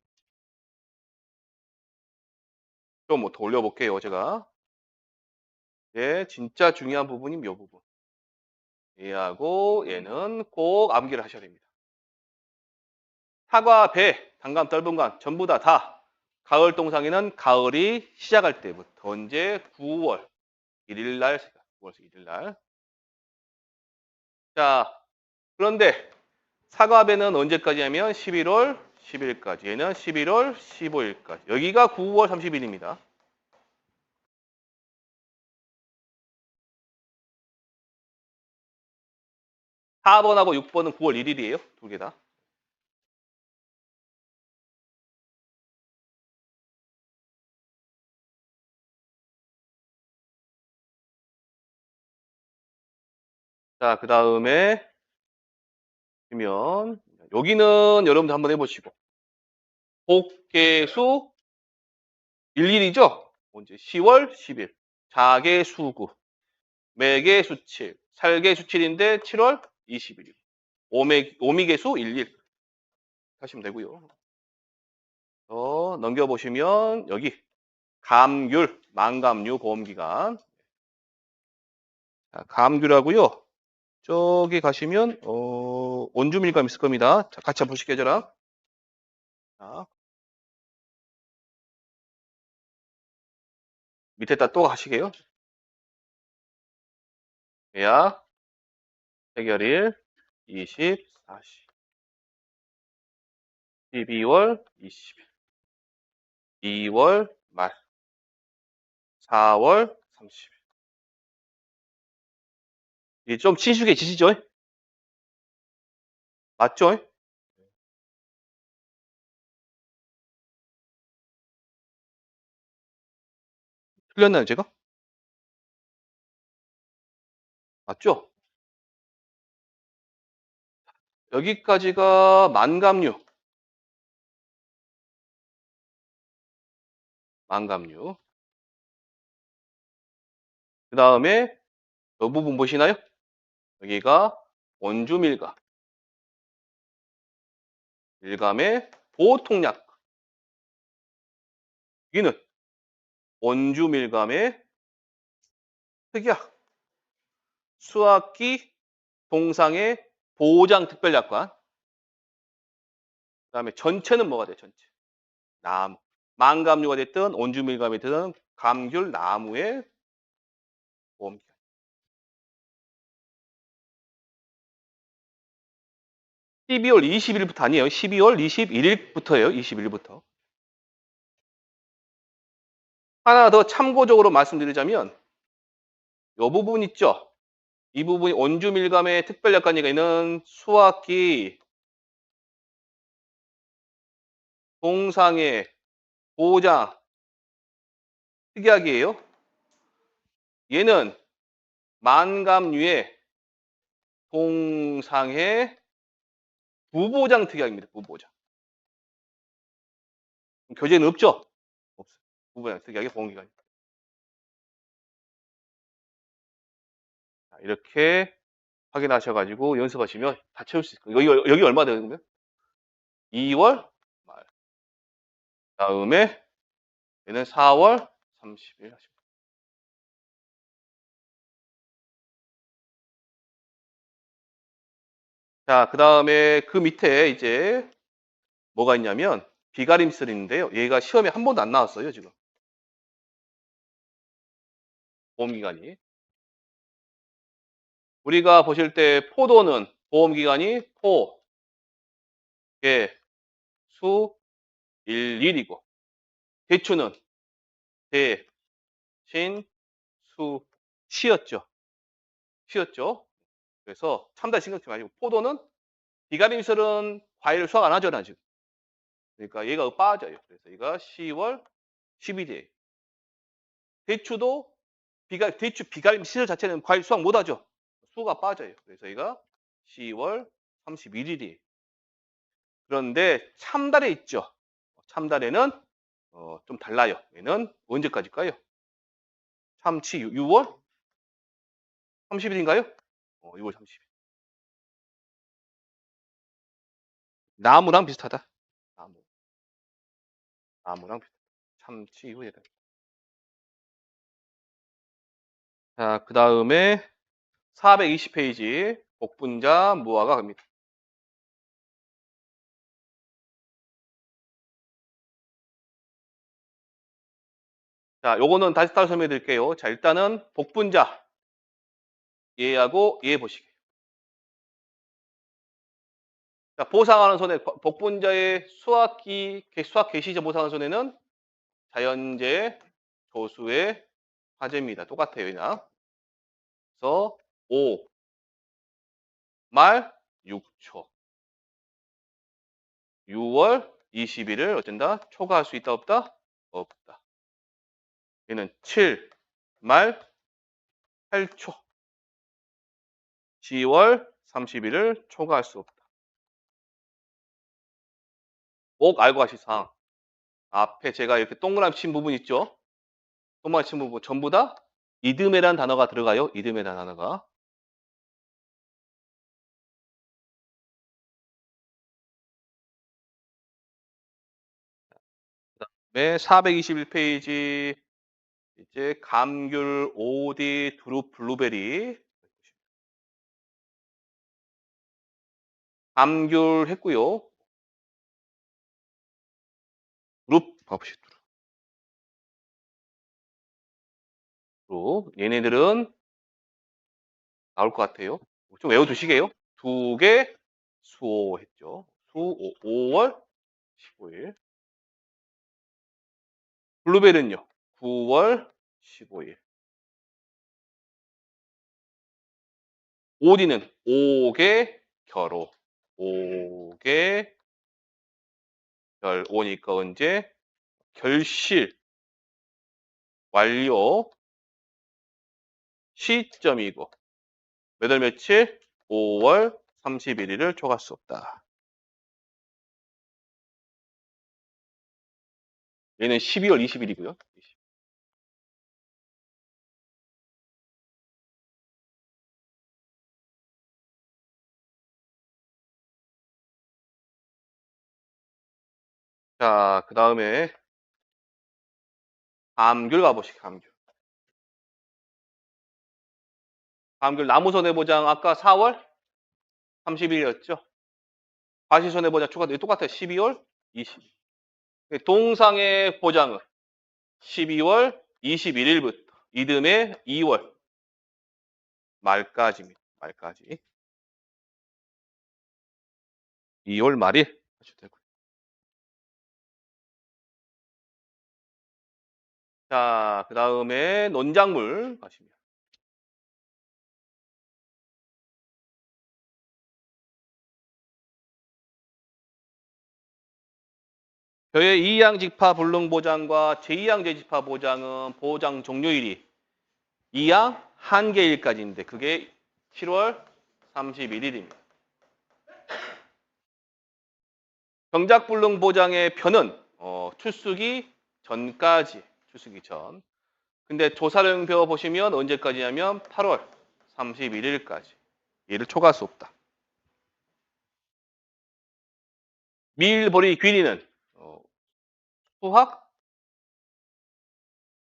좀 뭐 더 올려볼게요, 제가. 예, 진짜 중요한 부분이 이 부분. 얘하고 얘는 꼭 암기를 하셔야 됩니다. 사과, 배, 단감, 떫은감 전부 다 가을 동상에는 가을이 시작할 때부터 언제 9월 1일 날 9월 1일 날. 자, 그런데 사과, 배는 언제까지 하면 11월 10일까지. 얘는 11월 15일까지. 여기가 9월 30일입니다. 4번하고 6번은 9월 1일이에요. 두 개 다. 자, 그 다음에 보면 여기는 여러분들 한번 해보시고 복개수 일일이죠? 언제? 10월 10일. 자개수구. 매개수칠. 살개수칠인데 7월 20일. 오미개수 11. 하시면 되고요. 넘겨보시면 여기 감귤, 만감류 보험기간. 감귤하고요. 저기 가시면 원주밀감 있을 겁니다. 자, 같이 한번 보실게요, 저랑. 자, 밑에다 또 가시게요. 계약 해결일 24시. 12월 20일. 2월 말. 4월 30일. 이게 좀 친숙해지시죠? 맞죠? 틀렸나요, 제가? 맞죠? 여기까지가 만감류. 만감류. 그다음에 이 부분 보시나요? 여기가 원주 밀감. 밀감의 보통약. 여기는 원주 밀감의 특약. 수학기 동상의 보장 특별약관. 그다음에 전체는 뭐가 돼? 전체. 나무. 만감류가 됐든 원주 밀감이 됐든 감귤 나무의 보험기간. 12월 20일부터 아니에요. 12월 21일부터예요. 21일부터. 하나 더 참고적으로 말씀드리자면 이 부분 있죠. 이 부분이 원주 밀감의 특별약관이가 있는 수학기 동상의 보장 특약이에요. 얘는 만감류의 동상의 부보장 특약입니다. 부보장. 교재는 없죠? 없어요. 부보장 특약의 보험기간. 이렇게 확인하셔가지고 연습하시면 다 채울 수 있어요. 여기 얼마 되는 2월 말. 다음에 얘는 4월 30일 하시면. 자, 그 다음에 그 밑에 이제 뭐가 있냐면 비가림슬인데요. 얘가 시험에 한 번도 안 나왔어요, 지금. 보험기간이. 우리가 보실 때 포도는 보험기간이 포, 개, 수, 일, 일이고 대추는 대, 신, 수, 시였죠. 시였죠. 그래서 참다 신경 쓰지 마시고 포도는 비가림슬은 과일 수확 안 하잖아, 지금. 그러니까 얘가 빠져요. 그래서 얘가 10월 11일이에요. 대추도 대추 비가림 시설 자체는 과일 수확 못 하죠. 수가 빠져요. 그래서 얘가 10월 31일이에요. 그런데 참달에 있죠. 참달에는 좀 달라요. 얘는 언제까지일까요? 참치 6월 30일인가요? 6월 30일. 나무랑 비슷하다. 나무랑 비슷하다. 참치 이후에. 자, 그 다음에 420페이지 복분자 무화과 갑니다. 자, 요거는 다시 따로 설명해 드릴게요. 자, 일단은 복분자 얘하고 얘 보시게. 자, 보상하는 손해 복분자의 수학 개시제 보상하는 손해는 자연재 조수의 화재입니다. 똑같아요, 그냥. 그래서 5 말 6초. 6월 20일을 어쩐다? 초과할 수 있다 없다? 없다. 얘는 7 말 8초. 10월 30일을 초과할 수 없다. 꼭 알고 가실 사항. 앞에 제가 이렇게 동그라미 친 부분 있죠? 동그라미 친 부분 전부 다 이듬해라는 단어가 들어가요. 이듬해라는 단어가. 그다음에 421페이지 이제 감귤, 오디, 두릅, 블루베리. 감귤 했고요. 두릅 봐보시죠. 두릅. 얘네들은 나올 것 같아요. 좀 외워두시게요. 두 개 수오 했죠. 수 5월 15일. 블루베리는요. 9월 15일. 오디는 5개 결호. 5개 결 오니까 언제? 결실. 완료 시점이고 몇 월 며칠? 5월 31일을 초과할 수 없다. 얘는 12월 20일이고요. 자, 그 다음에 감귤 가보시죠. 감귤. 감귤 나무손해보장 아까 4월 30일이었죠. 과실손해보장 추가 똑같아요. 12월 20일. 동상의 보장은 12월 21일부터 이듬해 2월 말까지입니다. 말까지. 2월 말일 하셔도 되고요. 자, 그 다음에 논작물 가시면. 벼의 2양 직파 불능 보장과 제2양 재직파 보장은 보장 종료일이 2양 한개일까지인데 그게 7월 31일입니다. 경작 불능 보장의 편은 출수기 전까지 출수기 전. 근데 조사령벼 보시면 언제까지냐면 8월 31일까지. 얘를 초과할 수 없다. 밀보리 귀리는 수확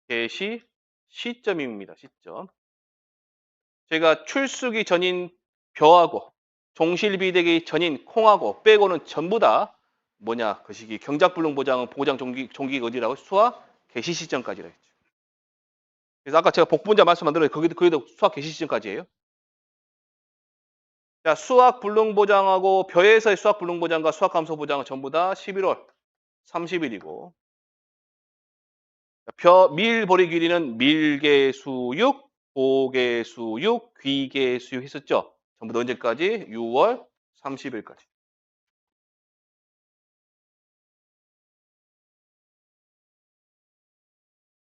개시 시점입니다. 시점. 제가 출수기 전인 벼하고 종실비되기 전인 콩하고 빼고는 전부 다 뭐냐 그 시기 경작불능 보장은 보장 종기가 어디라고 수확 개시 시점까지라 했죠. 그래서 아까 제가 복분자 말씀 안 들어요. 거기도 수확 개시 시점까지예요. 자, 수확 불능 보장하고 벼에서의 수확 불능 보장과 수확 감소 보장은 전부 다 11월 30일이고 밀보리 길이는 밀개수육, 보개수육, 귀개수육 했었죠. 전부 다 언제까지? 6월 30일까지.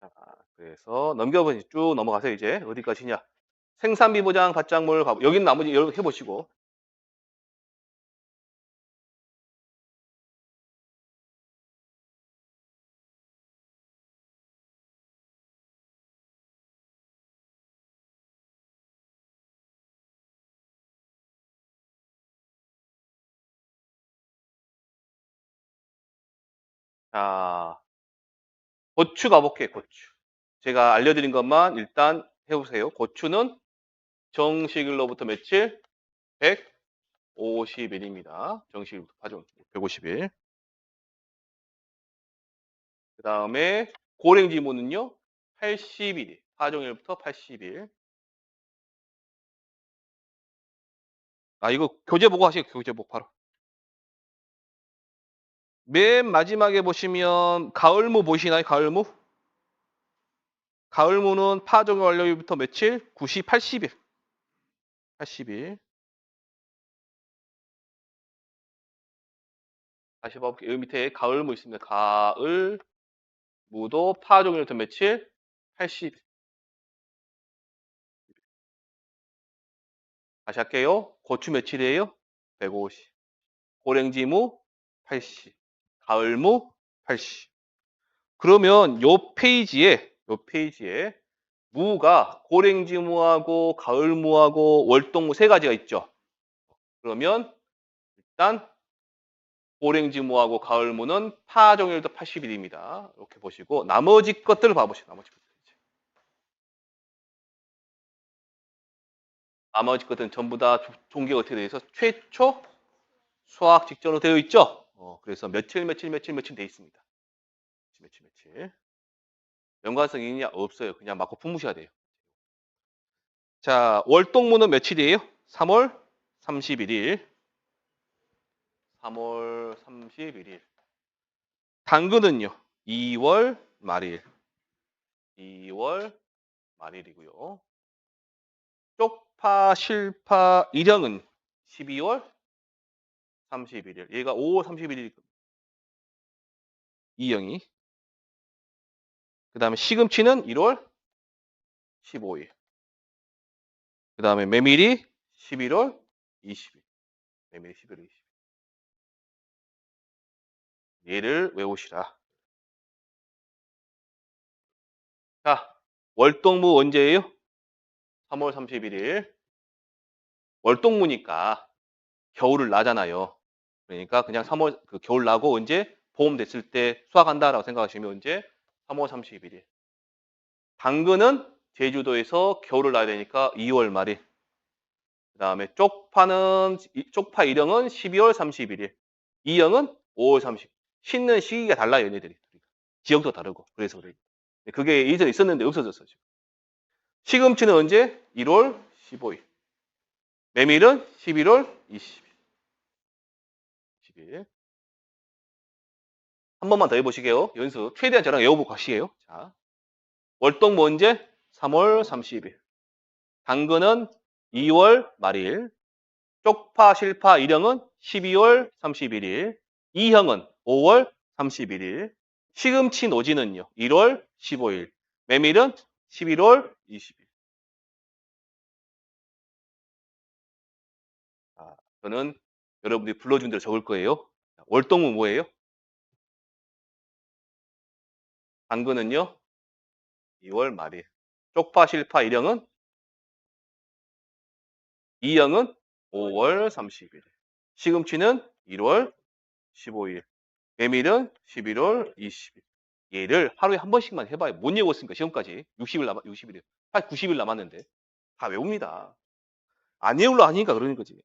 자, 그래서 넘겨보시 쭉 넘어가세요. 이제 어디까지냐? 생산비 보장 받장물 가보. 여기는 나머지 여러 해보시고. 자, 고추 가볼게요. 고추. 제가 알려드린 것만 일단 해보세요. 고추는 정식일로부터 며칠? 150일입니다. 정식일부터 파종 150일. 그 다음에 고랭지무는요. 80일. 파종일부터 80일. 아, 이거 교재 보고 하시죠. 교재 보고 바로. 맨 마지막에 보시면 가을무 보이시나요? 가을무? 가을무는 파종 완료일부터 며칠? 90, 80일. 80일. 다시 봐볼게요. 여기 밑에 가을무 있습니다. 가을무도 파종일부터 며칠? 80일. 다시 할게요. 고추 며칠이에요? 150. 고랭지무 80. 가을무 80. 그러면 요 페이지에 무가 고랭지무하고 가을무하고 월동무 세 가지가 있죠. 그러면 일단 고랭지무하고 가을무는 파종일도 80일입니다. 이렇게 보시고 나머지 것들을 봐보시죠. 나머지 것들은 전부 다 종기가 어떻게 되어 있어? 최초 수확 직전으로 되어 있죠. 그래서 며칠 되어 있습니다. 며칠. 연관성이 있냐? 없어요. 그냥 맞고 품으셔야 돼요. 자, 월동무는 며칠이에요? 3월 31일. 3월 31일. 당근은요? 2월 말일. 2월 말일이고요. 쪽파, 실파, 일형은 12월 31일. 얘가 5월 31일. 이형이. 그 다음에 시금치는 1월 15일. 그 다음에 메밀이 11월 20일. 메밀이 11월 20일. 얘를 외우시라. 자, 월동무 언제예요? 3월 31일. 월동무니까 겨울을 나잖아요. 그러니까 그냥 3월 그 겨울 나고 언제 봄 됐을 때 수확한다라고 생각하시면 언제 3월 31일. 당근은 제주도에서 겨울을 나야 되니까 2월 말일. 그다음에 쪽파 일형은 12월 31일. 이형은 5월 30일. 심는 시기가 달라요, 얘네들이. 지역도 다르고. 그래서 그래요. 그게 예전에 있었는데 없어졌어, 지금. 시금치는 언제? 1월 15일. 메밀은 11월 20일. 10일. 한 번만 더 해보시게요. 연습. 최대한 저랑 외워보고 가시게요. 자, 월동 언제? 3월 30일. 당근은 2월 말일. 쪽파, 실파, 일형은 12월 31일. 이형은 5월 31일. 시금치, 노지는요. 1월 15일. 메밀은 11월 20일. 아, 저는 여러분들이 불러준 대로 적을 거예요. 월동은 뭐예요? 당근은요. 2월 말일. 쪽파, 실파, 일형은 이형은 5월 30일. 시금치는 1월 15일. 메밀은 11월 20일. 얘를 하루에 한 번씩만 해봐요. 못 외웠으니까 시험까지. 60일, 한 90일 남았는데. 다 외웁니다. 안 외우려 하니까 그러는 거지.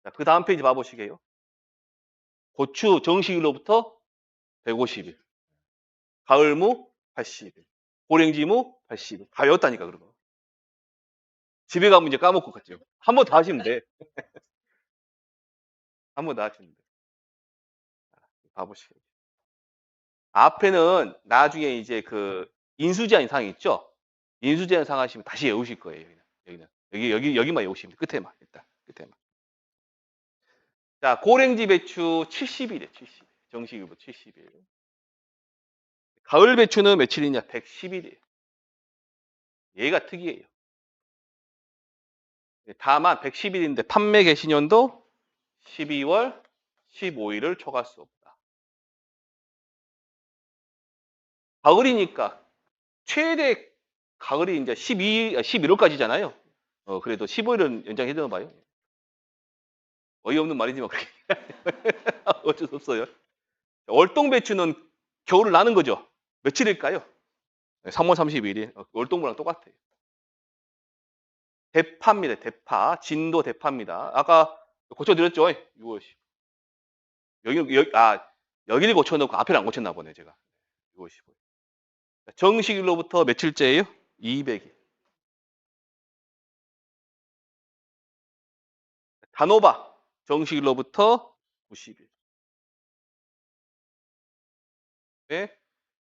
자, 그 다음 페이지 봐보시게요. 고추 정식일로부터 150일. 가을무 80일. 고랭지무 80일. 다 외웠다니까, 그러고. 집에 가면 이제 까먹고 갔죠. 한 번 더 하시면 돼. 한 번 더 하시면 돼. 봐보시게요. 앞에는 나중에 이제 그 인수제한 사항 있죠? 인수제한 사항 하시면 다시 외우실 거예요. 여기만 외우시면 돼. 끝에만, 일단. 끝에만. 자, 고랭지 배추 70일에 70일. 정식일부 70일. 가을 배추는 며칠이냐? 110일이에요. 얘가 특이해요. 다만 110일인데 판매 개시년도 12월 15일을 초과할 수 없다. 가을이니까 최대 가을이 이제 11월까지잖아요. 그래도 15일은 연장해 주나 봐요. 어이없는 말이지만 그렇게 어쩔 수 없어요. 월동 배추는 겨울을 나는 거죠. 며칠일까요? 3월 32일. 월동부랑 똑같아요. 대파입니다. 대파. 진도 대파입니다. 아까 고쳐드렸죠? 6월 10. 여기를 고쳐놓고 앞에를 안 고쳤나 보네, 제가. 6월 15일. 정식일로부터 며칠째예요? 200일. 단호박. 정식일로부터 90일. 네,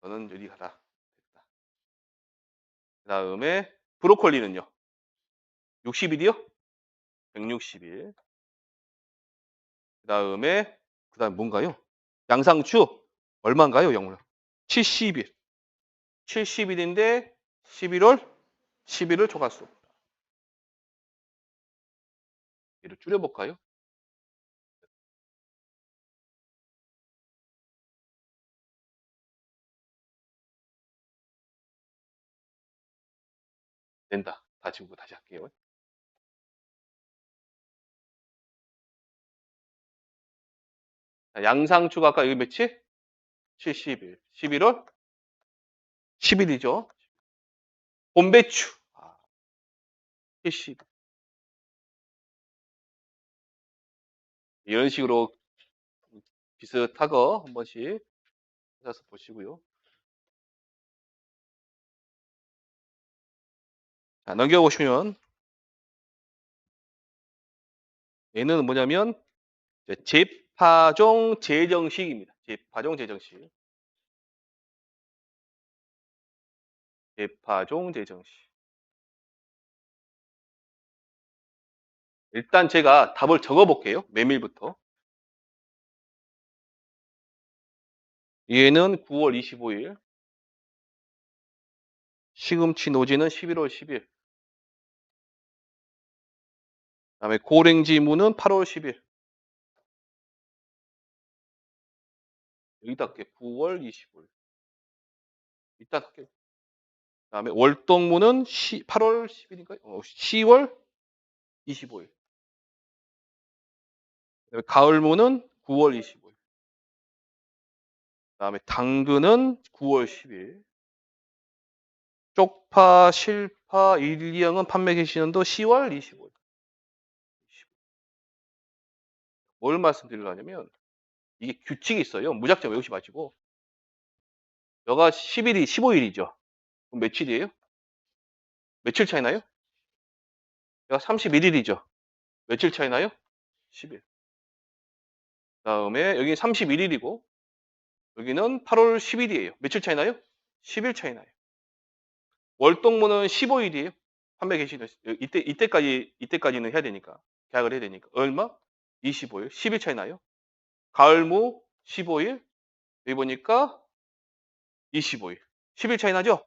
저는 여기 가다. 그 다음에 브로콜리는요? 60일이요? 160일. 그 다음에 뭔가요? 양상추 얼마인가요, 영월? 70일. 70일인데 11월 10일을 초과수. 얘를 줄여볼까요? 된다. 다 지우고 다시 할게요. 자, 양상추가 아까 여기 며칠? 70일. 11월 10일이죠. 봄배추. 70일. 이런 식으로 비슷하거 한 번씩 찾아서 보시고요. 자, 넘겨보시면 얘는 뭐냐면 제파종 재정식입니다. 제파종 재정식. 제파종 재정식. 일단 제가 답을 적어볼게요. 메밀부터. 얘는 9월 25일. 시금치 노지는 11월 10일. 그다음에 고랭지무는 8월 10일. 여기다 할게. 9월 25일. 이따 할게. 그다음에 월동무는 8월 10일인가요? 10월 25일. 가을무는 9월 25일. 그다음에 당근은 9월 10일. 쪽파, 실파, 일리형은 판매 개시년도 10월 25일. 뭘 말씀드리려냐면 이게 규칙이 있어요. 무작정 외우지 마시고. 여가 10일이 15일이죠. 그럼 며칠이에요? 며칠 차이나요? 여가 31일이죠. 며칠 차이나요? 10일. 그다음에 여기 31일이고 여기는 8월 10일이에요. 며칠 차이나요? 10일 차이나요. 월동무는 15일이에요. 판매 개시는 이때까지는 해야 되니까 계약을 해야 되니까 얼마? 25일. 10일 차이나요? 가을무 15일. 여기 보니까 25일. 10일 차이 나죠?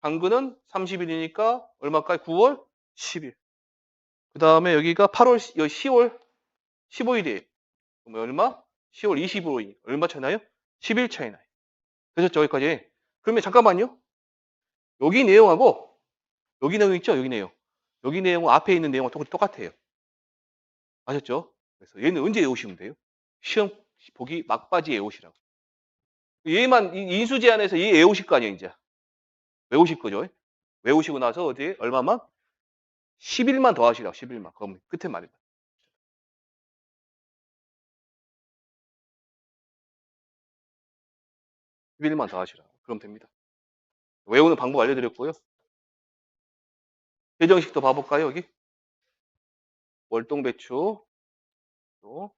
당근은 30일이니까 얼마까지? 9월 10일. 그 다음에 여기가 10월 15일이에요. 그럼 얼마? 10월 25일. 얼마 차이 나요? 10일 차이 나요. 되셨죠? 여기까지. 그러면 잠깐만요. 여기 내용하고 여기 내용 있죠? 여기 내용. 여기 내용은 앞에 있는 내용과 똑같아요. 아셨죠? 그래서 얘는 언제 외우시면 돼요? 시험 보기 막바지에 외우시라고. 얘만 인수 제한에서 얘 외우실 거 아니에요, 이제. 외우실 거죠? 외우시고 나서 어디 얼마만? 10일만 더 하시라고. 10일만. 그럼 끝에 말입니다. 10일만 더 하시라고. 그럼 됩니다. 외우는 방법 알려드렸고요. 재정식도 봐볼까요, 여기? 월동배추. 또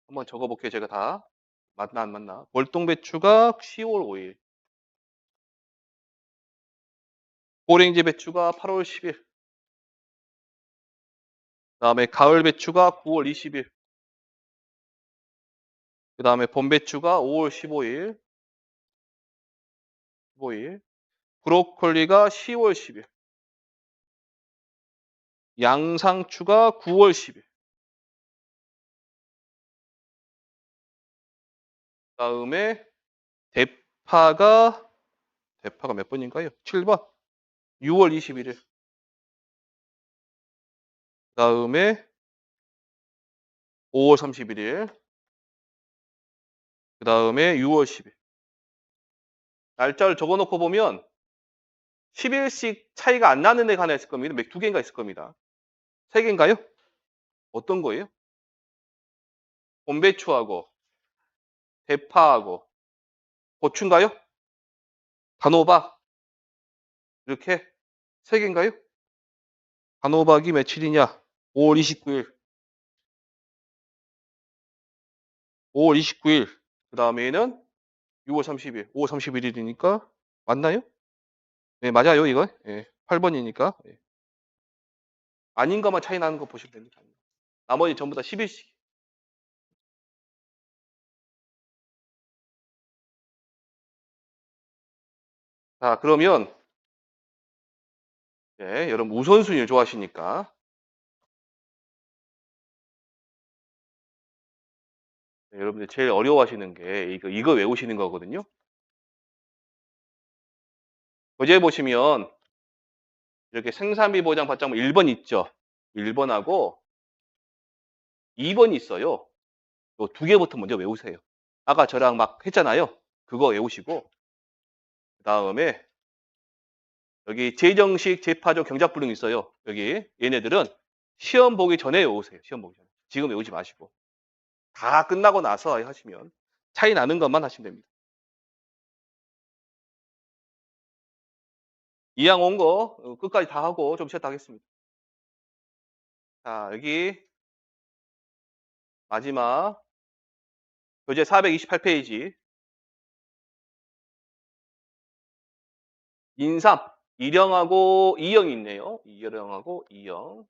한번 적어볼게요, 제가 다. 맞나, 안 맞나? 월동배추가 10월 5일. 고랭지 배추가 8월 10일. 그 다음에 가을 배추가 9월 20일. 그 다음에 봄 배추가 5월 15일. 15일. 브로콜리가 10월 10일. 양상추가 9월 10일. 그 다음에 대파가 몇 번인가요? 7번. 6월 21일. 그 다음에 5월 31일. 그 다음에 6월 10일. 날짜를 적어 놓고 보면 10일씩 차이가 안 나는 애가 하나 있을 겁니다. 두 개인가 있을 겁니다. 세 개인가요? 어떤 거예요? 봄배추하고 대파하고 고추인가요? 단호박 이렇게 세 개인가요? 단호박이 며칠이냐? 5월 29일. 5월 29일. 그 다음에는 6월 30일. 5월 31일이니까 맞나요? 네, 맞아요, 이거. 예, 8번이니까. 예. 아닌 것만 차이 나는 거 보시면 됩니다. 나머지 전부 다 10일씩. 자, 그러면 예, 여러분 우선순위를 좋아하시니까 네, 여러분들 제일 어려워하시는 게 이거 외우시는 거거든요. 교재 보시면 이렇게 생산비 보장 받자면 1번 있죠. 1번하고 2번이 있어요. 요 두 개부터 먼저 외우세요. 아까 저랑 막 했잖아요. 그거 외우시고 그다음에 여기 재정식, 재파적, 경작불능 있어요. 여기 얘네들은 시험 보기 전에 외우세요. 시험 보기 전에. 지금 외우지 마시고. 다 끝나고 나서 하시면 차이 나는 것만 하시면 됩니다. 이왕 온 거 끝까지 다 하고 좀 쉬었다 하겠습니다. 자, 여기 마지막 교재 428페이지 인삼 1형하고 2형이 있네요. 1형하고 2형.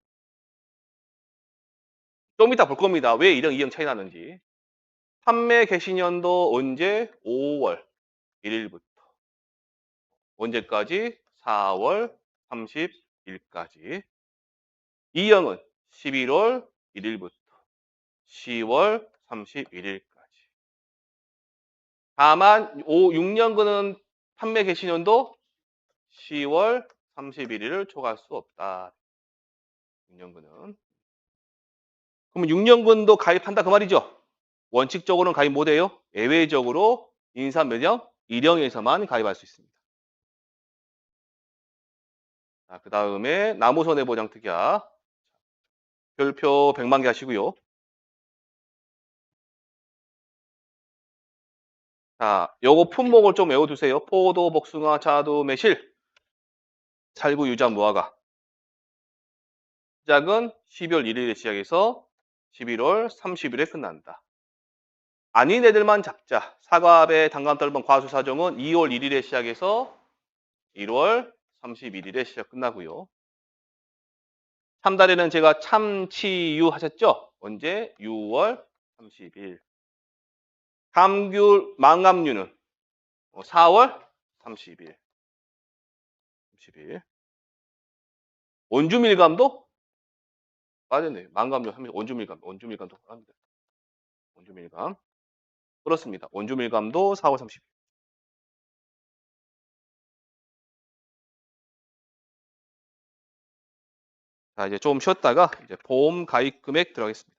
좀 이따 볼 겁니다. 왜 1형, 2형 차이 나는지. 판매 개시년도 언제? 5월 1일부터. 언제까지? 4월 30일까지. 이형은 11월 1일부터 10월 31일까지. 다만 6년근은 판매 개시년도 10월 31일을 초과할 수 없다. 6년근은. 그러면 6년근도 가입한다 그 말이죠. 원칙적으로는 가입 못해요. 예외적으로 인사명령 1형에서만 가입할 수 있습니다. 자, 그 다음에 나무손해보장특약. 별표 100만 개 하시고요. 자, 요거 품목을 좀 외워두세요. 포도, 복숭아, 자두, 매실, 살구, 유자, 무화과. 시작은 12월 1일에 시작해서 11월 30일에 끝난다. 아닌 애들만 잡자. 사과배, 단감, 딸번, 과수, 사정은 2월 1일에 시작해서 1월 31일에 시작 끝나고요. 참다리는 제가 참치유 하셨죠? 언제? 6월 30일. 감귤, 망감류는 4월 30일. 30일. 원주밀감도 빠졌네요. 망감류 하면 원주밀감도 합니다. 원주밀감. 그렇습니다. 원주밀감도 4월 30일. 자, 이제 좀 쉬었다가 이제 보험 가입 금액 들어가겠습니다.